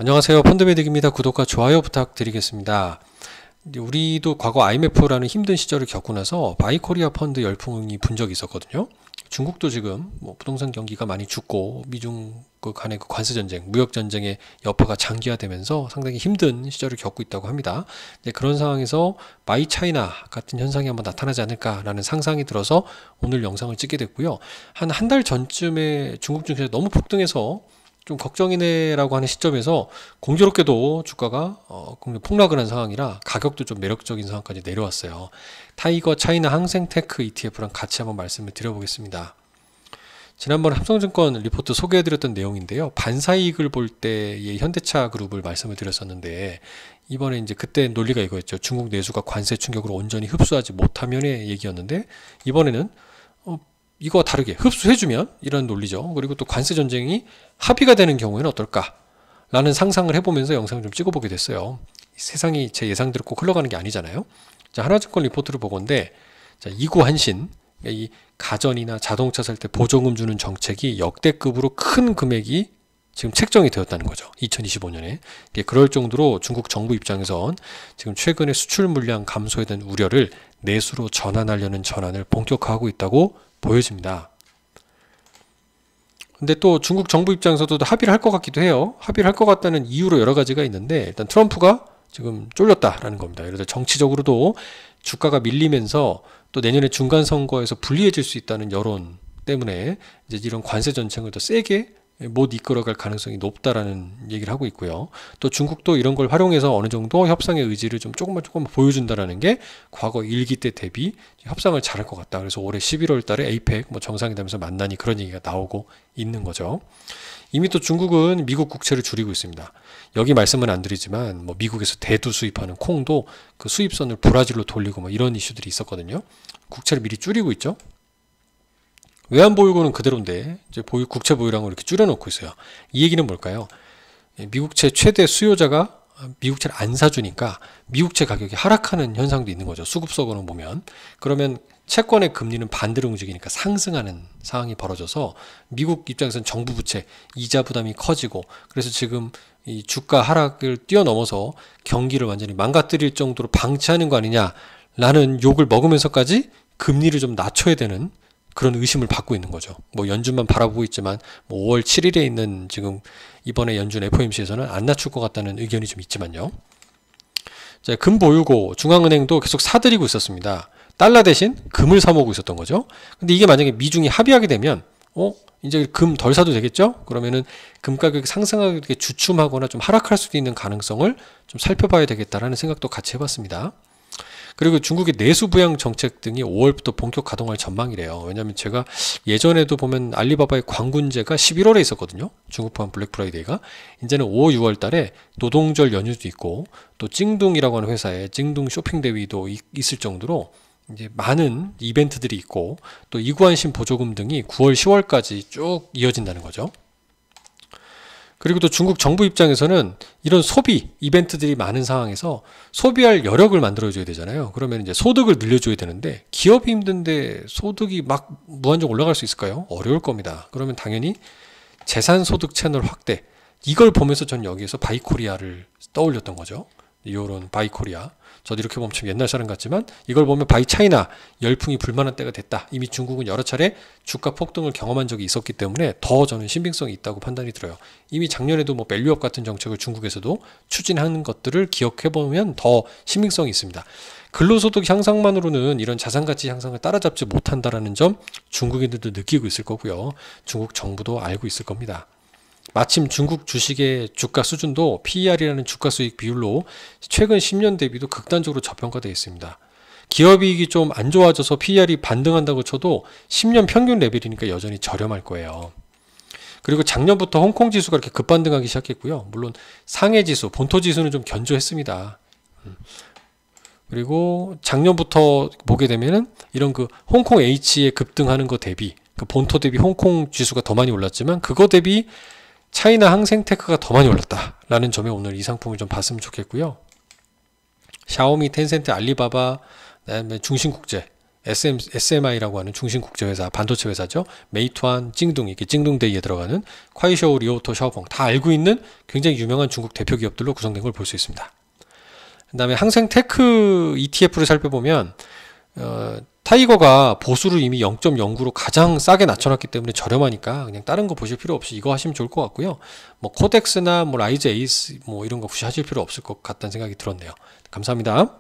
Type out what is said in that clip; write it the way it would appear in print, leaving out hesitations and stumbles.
안녕하세요. 펀드매직입니다. 구독과 좋아요 부탁드리겠습니다. 우리도 과거 IMF라는 힘든 시절을 겪고 나서 바이코리아 펀드 열풍이 분 적이 있었거든요. 중국도 지금 부동산 경기가 많이 죽고 미중 간의 관세 전쟁, 무역 전쟁의 여파가 장기화되면서 상당히 힘든 시절을 겪고 있다고 합니다. 그런 상황에서 바이 차이나 같은 현상이 한번 나타나지 않을까라는 상상이 들어서 오늘 영상을 찍게 됐고요. 한 달 전쯤에 중국 증시가 너무 폭등해서 좀 걱정이네라고 하는 시점에서 공교롭게도 주가가 폭락을 한 상황이라 가격도 좀 매력적인 상황까지 내려왔어요. 타이거 차이나 항생테크 ETF랑 같이 한번 말씀을 드려보겠습니다. 지난번에 삼성증권 리포트 소개해드렸던 내용인데요. 반사이익을 볼 때의 현대차 그룹을 말씀을 드렸었는데 이번에 이제 그때 논리가 이거였죠. 중국 내수가 관세 충격을 온전히 흡수하지 못하면의 얘기였는데 이번에는 이거 다르게 흡수해주면 이런 논리죠. 그리고 또 관세 전쟁이 합의가 되는 경우에는 어떨까? 라는 상상을 해보면서 영상을 좀 찍어보게 됐어요. 세상이 제 예상대로 꼭 흘러가는 게 아니잖아요. 자, 하나증권 리포트를 보건데, 자, 이구한신, 이 가전이나 자동차 살 때 보조금 주는 정책이 역대급으로 큰 금액이 지금 책정이 되었다는 거죠. 2025년에. 그럴 정도로 중국 정부 입장에선 지금 최근에 수출 물량 감소에 대한 우려를 내수로 전환하려는 전환을 본격화하고 있다고 보여집니다. 근데 또 중국 정부 입장에서도 합의를 할 것 같기도 해요. 합의를 할 것 같다는 이유로 여러 가지가 있는데 일단 트럼프가 지금 쫄렸다라는 겁니다. 예를 들어 정치적으로도 주가가 밀리면서 또 내년에 중간 선거에서 불리해질 수 있다는 여론 때문에 이제 이런 관세 전쟁을 더 세게 못 이끌어갈 가능성이 높다라는 얘기를 하고 있고요. 또 중국도 이런 걸 활용해서 어느 정도 협상의 의지를 좀 조금 보여준다라는 게 과거 1기 때 대비 협상을 잘할 것 같다. 그래서 올해 11월 달에 에이펙 정상회담에서 만나니 그런 얘기가 나오고 있는 거죠. 이미 또 중국은 미국 국채를 줄이고 있습니다. 여기 말씀은 안 드리지만 미국에서 대두 수입하는 콩도 그 수입선을 브라질로 돌리고 이런 이슈들이 있었거든요. 국채를 미리 줄이고 있죠. 외환보유고는 그대로인데 이제 국채 보유량을 이렇게 줄여놓고 있어요. 이 얘기는 뭘까요? 미국채 최대 수요자가 미국채를 안 사주니까 미국채 가격이 하락하는 현상도 있는 거죠. 수급성으로 보면. 그러면 채권의 금리는 반대로 움직이니까 상승하는 상황이 벌어져서 미국 입장에서는 정부 부채 이자 부담이 커지고 그래서 지금 이 주가 하락을 뛰어넘어서 경기를 완전히 망가뜨릴 정도로 방치하는 거 아니냐라는 욕을 먹으면서까지 금리를 좀 낮춰야 되는 그런 의심을 받고 있는 거죠. 연준만 바라보고 있지만 5월 7일에 있는 지금 이번에 연준 FOMC에서는 안 낮출 것 같다는 의견이 좀 있지만요. 자, 금 보유고 중앙은행도 계속 사들이고 있었습니다. 달러 대신 금을 사모으고 있었던 거죠. 근데 이게 만약에 미중이 합의하게 되면 이제 금 덜 사도 되겠죠? 그러면은 금 가격이 상승하게 주춤하거나 좀 하락할 수도 있는 가능성을 좀 살펴봐야 되겠다라는 생각도 같이 해봤습니다. 그리고 중국의 내수 부양 정책 등이 5월부터 본격 가동할 전망이래요. 왜냐하면 제가 예전에도 보면 알리바바의 광군제가 11월에 있었거든요. 중국 포함 블랙 프라이데이가. 이제는 5, 6월 달에 노동절 연휴도 있고 또 찡둥이라고 하는 회사에 찡둥 쇼핑 대회도 있을 정도로 이제 많은 이벤트들이 있고 또 이구한신 보조금 등이 9월, 10월까지 쭉 이어진다는 거죠. 그리고 또 중국 정부 입장에서는 이런 소비 이벤트들이 많은 상황에서 소비할 여력을 만들어줘야 되잖아요. 그러면 이제 소득을 늘려줘야 되는데 기업이 힘든데 소득이 막 무한정 올라갈 수 있을까요? 어려울 겁니다. 그러면 당연히 재산소득 채널 확대 이걸 보면서 전 여기에서 바이코리아를 떠올렸던 거죠. 이런 바이코리아. 저도 이렇게 보면 참 옛날 사람 같지만 이걸 보면 바이 차이나 열풍이 불만한 때가 됐다. 이미 중국은 여러 차례 주가 폭등을 경험한 적이 있었기 때문에 더 저는 신빙성이 있다고 판단이 들어요. 이미 작년에도 밸류업 같은 정책을 중국에서도 추진하는 것들을 기억해보면 더 신빙성이 있습니다. 근로소득 향상만으로는 이런 자산가치 향상을 따라잡지 못한다는 점 중국인들도 느끼고 있을 거고요. 중국 정부도 알고 있을 겁니다. 마침 중국 주식의 주가 수준도 PER이라는 주가 수익 비율로 최근 10년 대비도 극단적으로 저평가되어 있습니다. 기업이익이 좀 안 좋아져서 PER이 반등한다고 쳐도 10년 평균 레벨이니까 여전히 저렴할 거예요. 그리고 작년부터 홍콩 지수가 이렇게 급반등하기 시작했고요. 물론 상해 지수, 본토 지수는 좀 견조했습니다. 그리고 작년부터 보게 되면은 이런 그 홍콩 H에 급등하는 거 대비, 그 본토 대비 홍콩 지수가 더 많이 올랐지만 그거 대비 차이나 항생테크가 더 많이 올랐다라는 점에 오늘 이 상품을 좀 봤으면 좋겠고요. 샤오미, 텐센트, 알리바바, 그다음에 중신국제 SMI라고 하는 중심 국제회사, 반도체 회사죠. 메이투안, 찡둥, 이렇게 찡둥데이에 들어가는 콰이쇼우, 리오토, 샤오봉 다 알고 있는 굉장히 유명한 중국 대표 기업들로 구성된 걸 볼 수 있습니다. 그 다음에 항생 테크 ETF를 살펴보면 타이거가 보수를 이미 0.09로 가장 싸게 낮춰놨기 때문에 저렴하니까 그냥 다른 거 보실 필요 없이 이거 하시면 좋을 것 같고요. 뭐 코덱스나 뭐 라이즈 에이스 뭐 이런 거 굳이 하실 필요 없을 것 같다는 생각이 들었네요. 감사합니다.